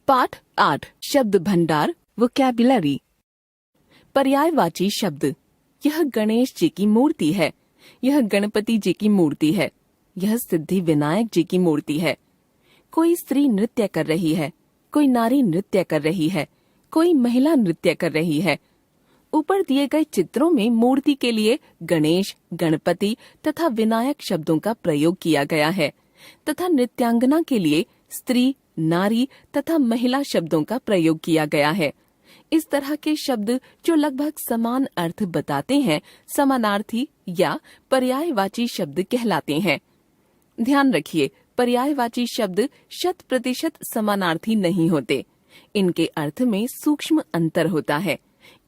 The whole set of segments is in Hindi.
पाठ 8 शब्द भंडार वोकैबुलरी। पर्यायवाची शब्द। यह गणेश जी की मूर्ति है, यह गणपति जी की मूर्ति है, यह सिद्धि विनायक जी की मूर्ति है। कोई स्त्री नृत्य कर रही है, कोई नारी नृत्य कर रही है, कोई महिला नृत्य कर रही है। ऊपर दिए गए चित्रों में मूर्ति के लिए गणेश, गणपति तथा विनायक शब्दों का प्रयोग किया गया है तथा नृत्यांगना के लिए स्त्री, नारी तथा महिला शब्दों का प्रयोग किया गया है। इस तरह के शब्द जो लगभग समान अर्थ बताते हैं समानार्थी या पर्यायवाची शब्द कहलाते हैं। ध्यान रखिए, पर्यायवाची शब्द 100% समानार्थी नहीं होते। इनके अर्थ में सूक्ष्म अंतर होता है।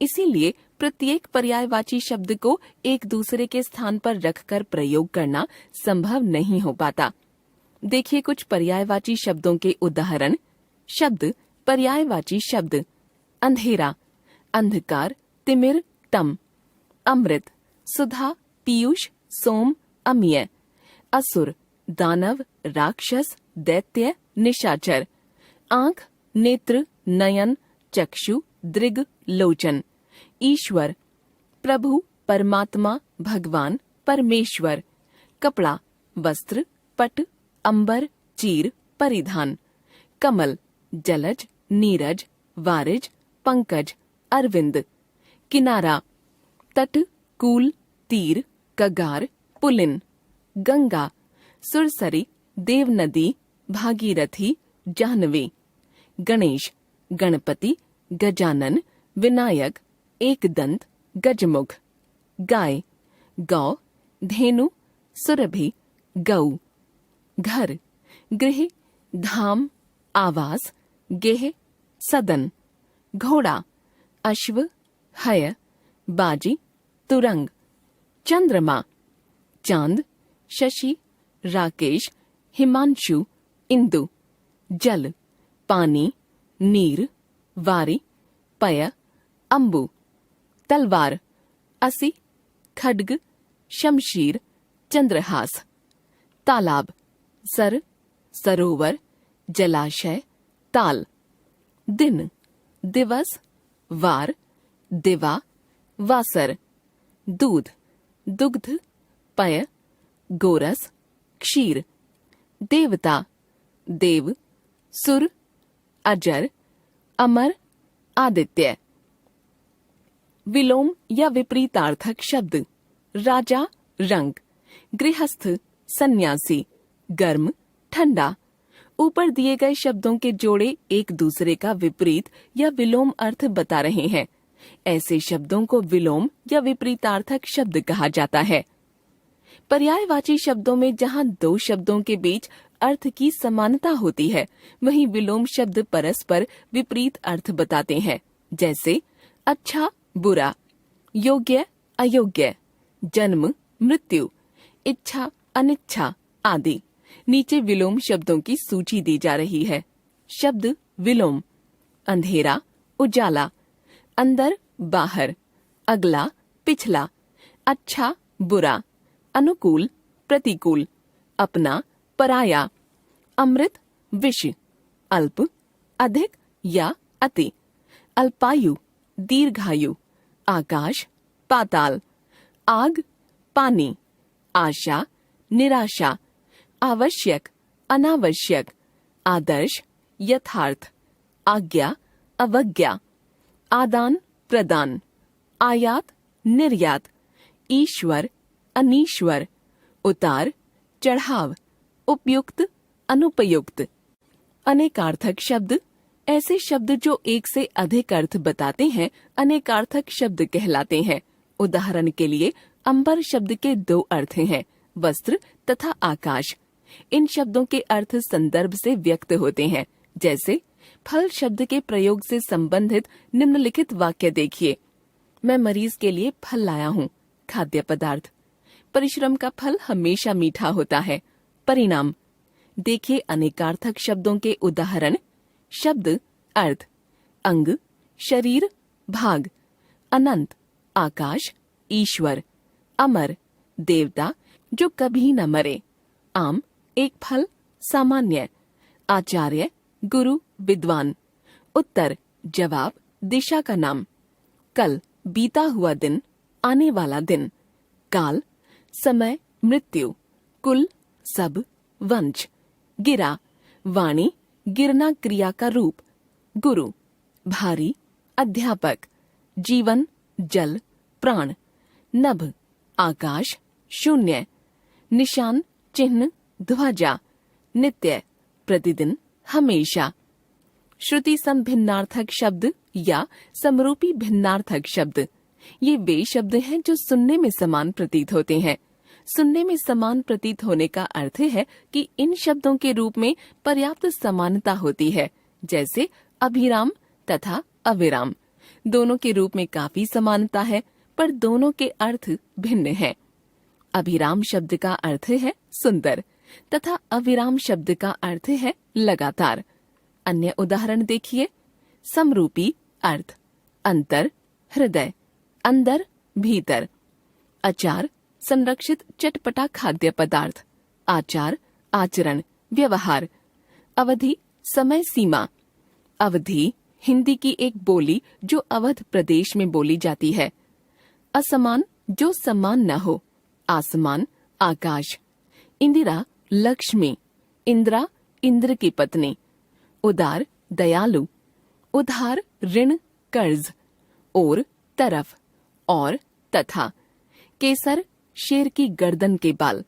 इसीलिए प्रत्येक पर्यायवाची शब्द को एक दूसरे के स्थान पर रखकर प्रयोग करना संभव नहीं हो पाता। देखिए कुछ पर्यायवाची शब्दों के उदाहरण। शब्द पर्यायवाची शब्द। अंधेरा, अंधकार, तिमिर, तम। अमृत, सुधा, पीयूष, सोम, अमिय। असुर, दानव, राक्षस, दैत्य, निशाचर। आंख, नेत्र, नयन, चक्षु, दृग, लोचन। ईश्वर, प्रभु, परमात्मा, भगवान, परमेश्वर। कपड़ा, वस्त्र, पट, अंबर, चीर, परिधान। कमल, जलज, नीरज, वारिज, पंकज, अरविंद। किनारा, तट, कूल, तीर, कगार, पुलिन। गंगा, सुरसरी, देवनदी, भागीरथी, जाह्नवी। गणेश, गणपति, गजानन, विनायक, एकदंत, गजमुख। गाय, गौ, धेनु, सुरभि, गऊ। घर, गृह, धाम, आवास, गेह, सदन। घोड़ा, अश्व, हय, बाजी, तुरंग। चंद्रमा, चांद, शशि, राकेश, हिमांशु, इंदु। जल, पानी, नीर, वारी, पय, अंबु। तलवार, असी, खड्ग, शमशीर, चंद्रहास। तालाब, सर, सरोवर, जलाशय, ताल। दिन, दिवस, वार, दिवा, वासर। दूध, दुग्ध, पय, गोरस, क्षीर। देवता, देव, सुर, अजर, अमर, आदित्य। विलोम या विपरीतार्थक शब्द। राजा, रंग। गृहस्थ, सन्यासी, गर्म, ठंडा। ऊपर दिए गए शब्दों के जोड़े एक दूसरे का विपरीत या विलोम अर्थ बता रहे हैं। ऐसे शब्दों को विलोम या विपरीतार्थक शब्द कहा जाता है। पर्यायवाची शब्दों में जहाँ दो शब्दों के बीच अर्थ की समानता होती है, वहीं विलोम शब्द परस्पर विपरीत अर्थ बताते हैं। जैसे अच्छा, बुरा, योग्य, अयोग्य, जन्म, मृत्यु, इच्छा, अनिच्छा आदि। नीचे विलोम शब्दों की सूची दी जा रही है। शब्द विलोम। अंधेरा, उजाला। अंदर, बाहर। अगला, पिछला। अच्छा, बुरा। अनुकूल, प्रतिकूल। अपना, पराया। अमृत, विष। अल्प, अधिक या अति। अल्पायु, दीर्घायु। आकाश, पाताल। आग, पानी। आशा, निराशा। आवश्यक, अनावश्यक। आदर्श, यथार्थ। आज्ञा, अवज्ञा। आदान, प्रदान। आयात, निर्यात। ईश्वर, अनीश्वर। उतार, चढ़ाव। उपयुक्त, अनुपयुक्त। अनेकार्थक शब्द। ऐसे शब्द जो एक से अधिक अर्थ बताते हैं अनेकार्थक शब्द कहलाते हैं। उदाहरण के लिए अंबर शब्द के 2 अर्थ हैं, वस्त्र तथा आकाश। इन शब्दों के अर्थ संदर्भ से व्यक्त होते हैं। जैसे फल शब्द के प्रयोग से संबंधित निम्नलिखित वाक्य देखिए। मैं मरीज के लिए फल लाया हूँ। खाद्य पदार्थ। परिश्रम का फल हमेशा मीठा होता है। परिणाम। देखिए अनेकार्थक शब्दों के उदाहरण। शब्द, अर्थ। अंग, शरीर, भाग। अनंत, आकाश, ईश्वर। अमर, देवता जो कभी न मरे। आम, एक फल, सामान्य। आचार्य, गुरु, विद्वान। उत्तर जवाब, दिशा का नाम। कल बीता हुआ दिन, आने वाला दिन। काल समय, मृत्यु। कुल सब, वंश। गिरा वाणी, गिरना क्रिया का रूप। गुरु भारी, अध्यापक। जीवन जल, प्राण। नभ आकाश, शून्य। निशान चिन्ह, ध्वजा। नित्य प्रतिदिन, हमेशा। श्रुति सम भिन्नार्थक शब्द या समरूपी भिन्नार्थक शब्द, ये वे शब्द हैं जो सुनने में समान प्रतीत होते हैं। सुनने में समान प्रतीत होने का अर्थ है कि इन शब्दों के रूप में पर्याप्त समानता होती है, जैसे अभिराम तथा अविराम। दोनों के रूप में काफी समानता है, पर दोनों के अर्थ भिन्न हैं। अभिराम शब्द का अर्थ है सुंदर तथा अविराम शब्द का अर्थ है लगातार। अन्य उदाहरण देखिए। समरूपी अर्थ अंतर, हृदय, अंदर, भीतर। अचार संरक्षित चटपटा खाद्य पदार्थ। आचार आचरण, व्यवहार। अवधि समय सीमा। अवधि हिंदी की एक बोली जो अवध प्रदेश में बोली जाती है। असमान जो समान न हो। आसमान आकाश। इंदिरा लक्ष्मी। इंद्रा इंद्र की पत्नी। उदार दयालु। उधार ऋण कर्ज। और तरफ, और तथा। केसर शेर की गर्दन के बाल।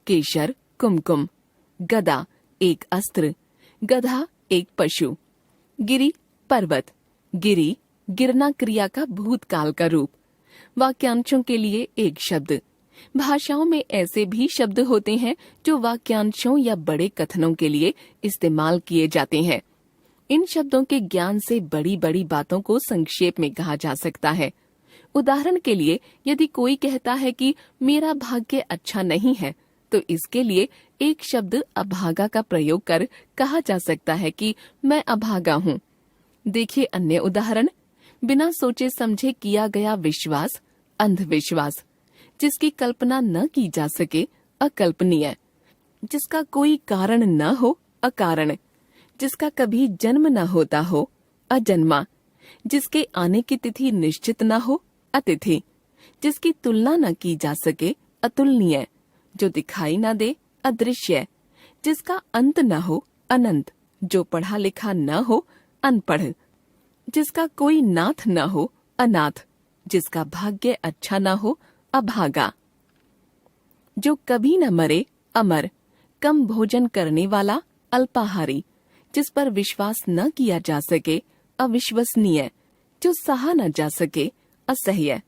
केशर कुमकुम। गदा एक अस्त्र। गधा एक पशु। गिरि पर्वत। गिरि गिरना क्रिया का भूतकाल का रूप। वाक्यांशों के लिए एक शब्द। भाषाओं में ऐसे भी शब्द होते हैं जो वाक्यांशों या बड़े कथनों के लिए इस्तेमाल किए जाते हैं। इन शब्दों के ज्ञान से बड़ी बड़ी बातों को संक्षेप में कहा जा सकता है। उदाहरण के लिए, यदि कोई कहता है कि मेरा भाग्य अच्छा नहीं है, तो इसके लिए एक शब्द अभागा का प्रयोग कर कहा जा सकता है कि मैं अभागा हूँ। देखिए अन्य उदाहरण। बिना सोचे समझे किया गया विश्वास अंधविश्वास। जिसकी कल्पना न की जा सके अकल्पनीय। जिसका कोई कारण न हो अकारण। जिसका कभी जन्म न होता हो अजन्मा। जिसके आने की तिथि निश्चित न हो अतिथि। जिसकी तुलना न की जा सके अतुलनीय। जो दिखाई न दे अदृश्य। जिसका अंत न हो अनंत। जो पढ़ा लिखा न हो अनपढ़। जिसका कोई नाथ न हो अनाथ। जिसका भाग्य अच्छा न हो अभागा। जो कभी न मरे अमर। कम भोजन करने वाला अल्पाहारी। जिस पर विश्वास न किया जा सके अविश्वसनीय। जो सहा न जा सके असह्य।